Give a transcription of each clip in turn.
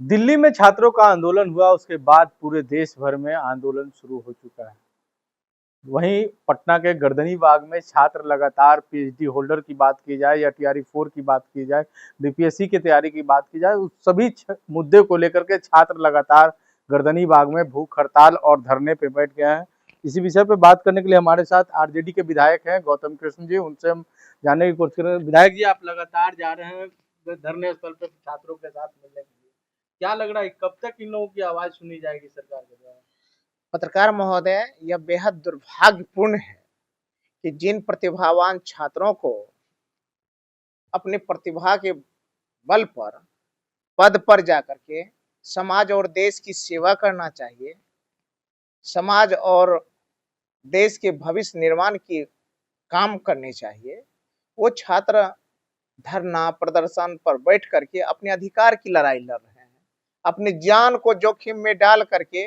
दिल्ली में छात्रों का आंदोलन हुआ, उसके बाद पूरे देश भर में आंदोलन शुरू हो चुका है। वहीं पटना के गर्दनीबाग में छात्र लगातार पीएचडी होल्डर की बात की जाए या टीआरई 4 की बात की जाए, बीपीएससी की तैयारी की बात की जाए, उस सभी मुद्दे को लेकर के छात्र लगातार गर्दनीबाग में भूख हड़ताल और धरने पे बैठ गए हैं। इसी विषय पे बात करने के लिए हमारे साथ आरजेडी के विधायक हैं गौतम कृष्ण जी, उनसे हम जानने की कोशिश कर रहे हैं। विधायक जी, आप लगातार जा रहे हैं धरने स्थल पे छात्रों के साथ मिलने के लिए, क्या लग रहा है कब तक इन लोगों की आवाज सुनी जाएगी सरकार के द्वारा? पत्रकार महोदय, यह बेहद दुर्भाग्यपूर्ण है कि जिन प्रतिभावान छात्रों को अपनी प्रतिभा के बल पर पद पर जाकर के समाज और देश की सेवा करना चाहिए, समाज और देश के भविष्य निर्माण की काम करने चाहिए, वो छात्र धरना प्रदर्शन पर बैठ करके अपने अधिकार की लड़ाई लड़ रहे हैं, अपनी जान को जोखिम में डाल करके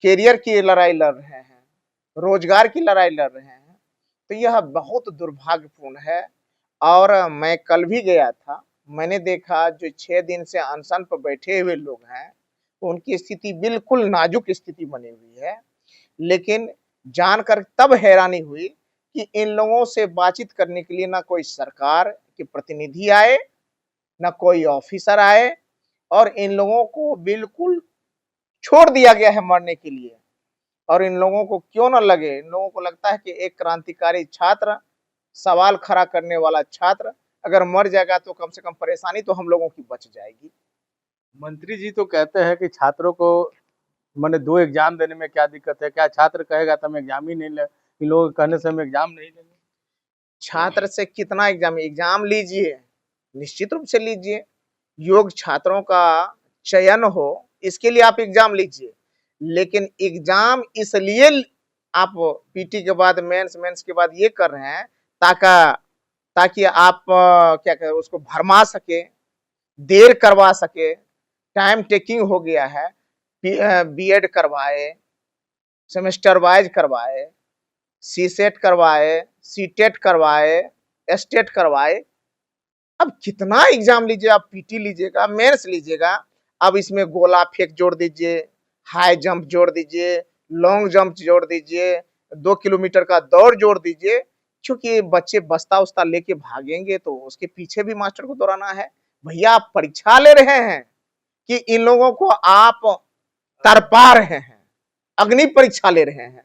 कैरियर की लड़ाई लड़ रहे हैं, रोजगार की लड़ाई लड़ रहे हैं। तो यह बहुत दुर्भाग्यपूर्ण है। और मैं कल भी गया था, मैंने देखा जो 6 दिन से अनशन पर बैठे हुए लोग हैं, उनकी स्थिति बिल्कुल नाजुक स्थिति बनी हुई है। लेकिन जानकर तब हैरानी हुई कि इन लोगों से बातचीत करने के लिए ना कोई सरकार के प्रतिनिधि आए, ना कोई ऑफिसर आए, और इन लोगों को बिल्कुल छोड़ दिया गया है मरने के लिए। और इन लोगों को क्यों न लगे, इन लोगों को लगता है कि एक क्रांतिकारी छात्र, सवाल खड़ा करने वाला छात्र अगर मर जाएगा तो कम से कम परेशानी तो हम लोगों की बच जाएगी। मंत्री जी तो कहते हैं कि छात्रों को मैंने 2 एग्जाम देने में क्या दिक्कत है? क्या छात्र कहेगा तो हम एग्जाम ही नहीं ले, इन लोगों के कहने से हम एग्जाम नहीं देंगे? छात्र से कितना एग्जाम लीजिए, निश्चित रूप से लीजिए। योग्य छात्रों का चयन हो, इसके लिए आप एग्जाम लीजिए। लेकिन एग्जाम इसलिए आप पीटी के बाद मेंस, मेंस के बाद ये कर रहे हैं ताकि आप क्या कहें उसको भरमा सके, देर करवा सके, टाइम टेकिंग हो गया है। बीएड करवाए, सेमेस्टर वाइज करवाए, सी सेट करवाए, सी टेट करवाए, एस्टेट करवाए। अब कितना एग्जाम लीजिए, आप पीटी लीजिएगा, मेंस लीजिएगा, अब इसमें गोला फेंक जोड़ दीजिए, हाई जंप जोड़ दीजिए, लॉन्ग जंप जोड़ दीजिए, 2 किलोमीटर का दौड़ जोड़ दीजिए। क्योंकि बच्चे बस्ता उस्ता लेके भागेंगे तो उसके पीछे भी मास्टर को दौड़ाना है। भैया, आप परीक्षा ले रहे हैं कि इन लोगों को आप तरपा रहे हैं, अग्नि परीक्षा ले रहे हैं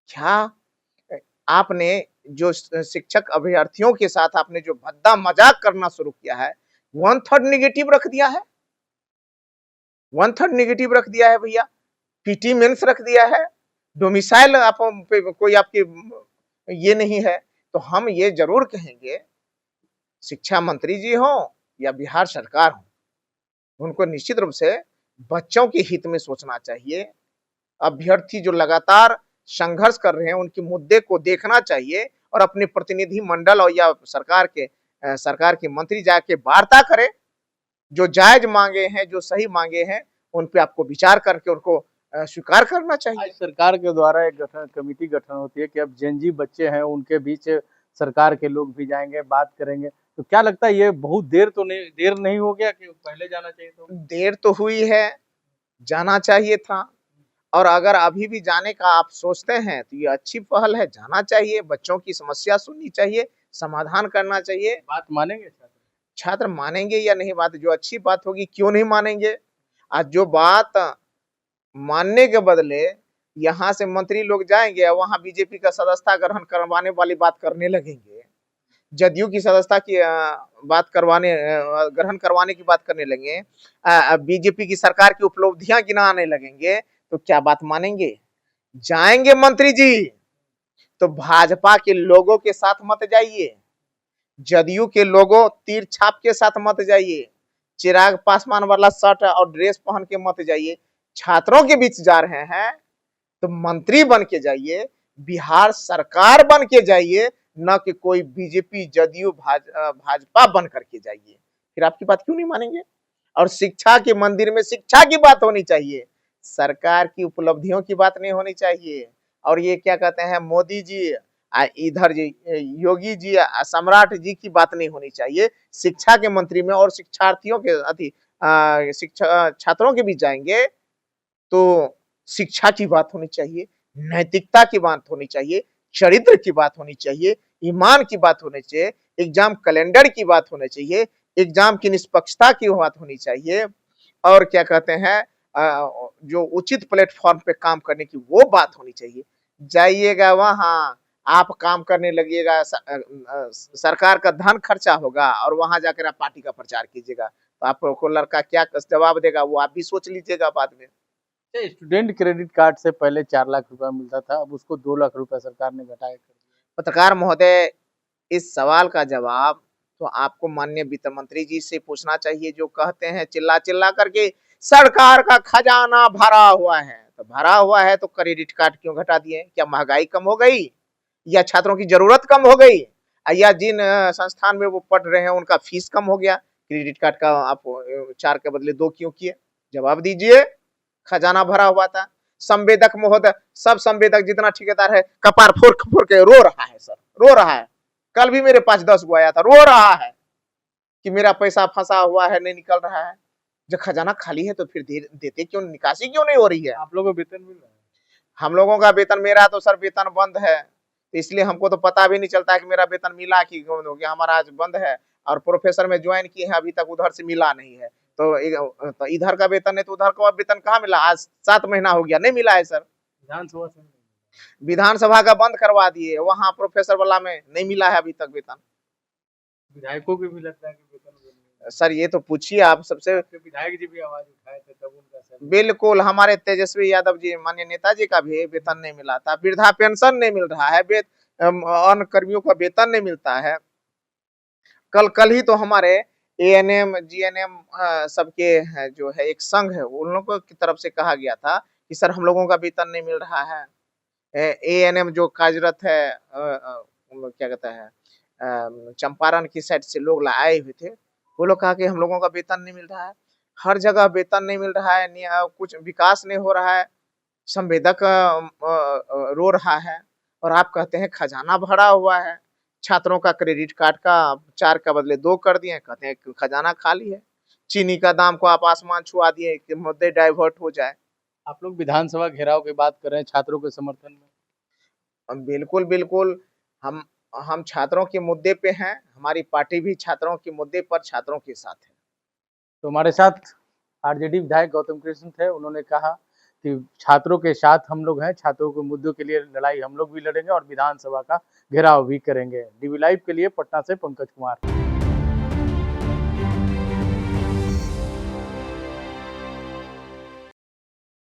क्या? आपने जो शिक्षक अभ्यर्थियों के साथ आपने जो भद्दा मजाक करना शुरू किया है, 1/3 निगेटिव रख दिया है, 1/3 निगेटिव रख दिया है भैया। पीटी मेंस रख दिया है, डोमिसाइल आप कोई आपकी ये नहीं है। तो हम ये जरूर कहेंगे, शिक्षा मंत्री जी हो या बिहार सरकार हो, उनको निश्चित रूप से बच्चों के हित में सोचना चाहिए। अभ्यर्थी जो लगातार संघर्ष कर रहे हैं, उनके मुद्दे को देखना चाहिए और अपने प्रतिनिधि मंडल और या सरकार के मंत्री जाके वार्ता करें। जो जायज मांगे हैं, जो सही मांगे हैं, उन पे आपको विचार करके उनको स्वीकार करना चाहिए। सरकार के द्वारा एक कमेटी गठन होती है कि अब जेनजी बच्चे हैं, उनके बीच सरकार के लोग भी जाएंगे, बात करेंगे। तो क्या लगता है ये बहुत देर नहीं हो गया कि पहले जाना चाहिए? तो देर तो हुई है, जाना चाहिए था। और अगर अभी भी जाने का आप सोचते हैं तो ये अच्छी पहल है, जाना चाहिए, बच्चों की समस्या सुननी चाहिए, समाधान करना चाहिए। बात मानेंगे छात्र? छात्र मानेंगे या नहीं, बात जो अच्छी बात होगी क्यों नहीं मानेंगे। आज जो बात मानने के बदले यहाँ से मंत्री लोग जाएंगे, वहां बीजेपी का सदस्यता ग्रहण करवाने वाली बात करने लगेंगे, जदयू की सदस्यता की बात करवाने ग्रहण करवाने की बात करने लगे, बीजेपी की सरकार की उपलब्धियां गिनाने लगेंगे, तो क्या बात मानेंगे? जाएंगे मंत्री जी तो भाजपा के लोगों के साथ मत जाइए, जदयू के लोगों तीर छाप के साथ मत जाइए, चिराग पासवान वाला शर्ट और ड्रेस पहन के मत जाइए। छात्रों के बीच जा रहे हैं तो मंत्री बन के जाइए, बिहार सरकार बन के जाइए, न कि कोई बीजेपी जदयू भाजपा बन करके जाइए। फिर आपकी बात क्यों नहीं मानेंगे? और शिक्षा के मंदिर में शिक्षा की बात होनी चाहिए, सरकार की उपलब्धियों की बात नहीं होनी चाहिए। और ये क्या कहते हैं, मोदी जी इधर जी योगी जी सम्राट जी की बात नहीं होनी चाहिए। शिक्षा के मंत्री में और शिक्षार्थियों के शिक्षा छात्रों के बीच जाएंगे तो शिक्षा की बात होनी चाहिए, नैतिकता की बात होनी चाहिए, चरित्र की बात होनी चाहिए, ईमान की बात होनी चाहिए, एग्जाम कैलेंडर की बात होनी चाहिए, एग्जाम की निष्पक्षता की बात होनी चाहिए और क्या कहते हैं जो उचित प्लेटफॉर्म पे काम करने की वो बात होनी चाहिए। जाइएगा वहां आप काम करने लगिएगा, सरकार का धन खर्चा होगा और वहां जाकर आप पार्टी का प्रचार कीजिएगा तो आपको लड़का क्या जवाब देगा वो आप भी सोच लीजिएगा बाद में। स्टूडेंट क्रेडिट कार्ड से पहले 4 लाख रुपया मिलता था, अब उसको 2 लाख रुपया सरकार ने घटाया कर दिया। पत्रकार महोदय, इस सवाल का जवाब तो आपको माननीय वित्त मंत्री जी से पूछना चाहिए, जो कहते हैं चिल्ला चिल्ला करके सरकार का खजाना भरा हुआ है। तो भरा हुआ है तो क्रेडिट कार्ड क्यों घटा दिए? क्या महंगाई कम हो गई या छात्रों की जरूरत कम हो गई या जिन संस्थान में वो पढ़ रहे हैं उनका फीस कम हो गया? क्रेडिट कार्ड का आप 4 के बदले 2 क्यों किए? जवाब दीजिए। खजाना भरा हुआ था। संवेदक महोदय, सब संवेदक जितना ठेकेदार है कपार फोड़ फोड़ के रो रहा है सर, रो रहा है। कल भी मेरे पास 10 गो आया था, रो रहा है कि मेरा पैसा फंसा हुआ है, नहीं निकल रहा है। जब खजाना खाली है तो फिर देते क्यों, निकासी क्यों नहीं हो रही है? आप लोगों को वेतन मिल रहा है? हम लोगों का वेतन, मेरा तो सर वेतन बंद है, इसलिए हमको तो पता भी नहीं चलता है कि मेरा वेतन मिला कि हो गया। हमारा आज बंद है और प्रोफेसर में ज्वाइन किए हैं, अभी तक उधर से मिला नहीं है। तो इधर का वेतन है तो उधर का वेतन कहाँ मिला? आज 7 महीना हो गया, नहीं मिला है सर। विधानसभा से विधानसभा का बंद करवा दिए, वहां प्रोफेसर वाला में नहीं मिला है अभी तक वेतन। विधायकों को भी लगता है कि वेतन सर ये तो पूछिए आप सबसे। विधायक जी भी आवाज उठाए थे तब उनका सर। बिल्कुल, हमारे तेजस्वी यादव जी माननीय नेताजी का भी वेतन नहीं मिला था, वृद्धा पेंशन नहीं मिल रहा है, अन्य कर्मियों का वेतन नहीं मिलता है। कल ही तो हमारे एएनएम जीएनएम सबके जो है एक संघ है, उन लोगों की तरफ से कहा गया था कि सर हम लोगों का वेतन नहीं मिल रहा है। एएनएम जो कार्यरत है क्या कहता है चंपारण की साइड से लोग आए हुए थे, वो लोग कहा कि हम लोगों का वेतन नहीं मिल रहा है। हर जगह वेतन नहीं मिल रहा है, कुछ विकास नहीं हो रहा है, संवेदक रो रहा है और आप कहते हैं खजाना भरा हुआ है। छात्रों का क्रेडिट कार्ड का 4 के बदले 2 कर दिए, कहते हैं खजाना खाली है। चीनी का दाम को आप आसमान छुआ दिए कि मुद्दे डाइवर्ट हो जाए। आप लोग विधानसभा घेराव की बात कर रहे हैं छात्रों के समर्थन में। बिल्कुल बिल्कुल, हम छात्रों के मुद्दे पे हैं, हमारी पार्टी भी छात्रों के मुद्दे पर छात्रों के साथ है। तो हमारे साथ आरजेडी विधायक गौतम कृष्ण थे, उन्होंने कहा कि छात्रों के साथ हम लोग हैं, छात्रों के मुद्दों के लिए लड़ाई हम लोग भी लड़ेंगे और विधानसभा का घेराव भी करेंगे। डीवी लाइव के लिए पटना से पंकज कुमार।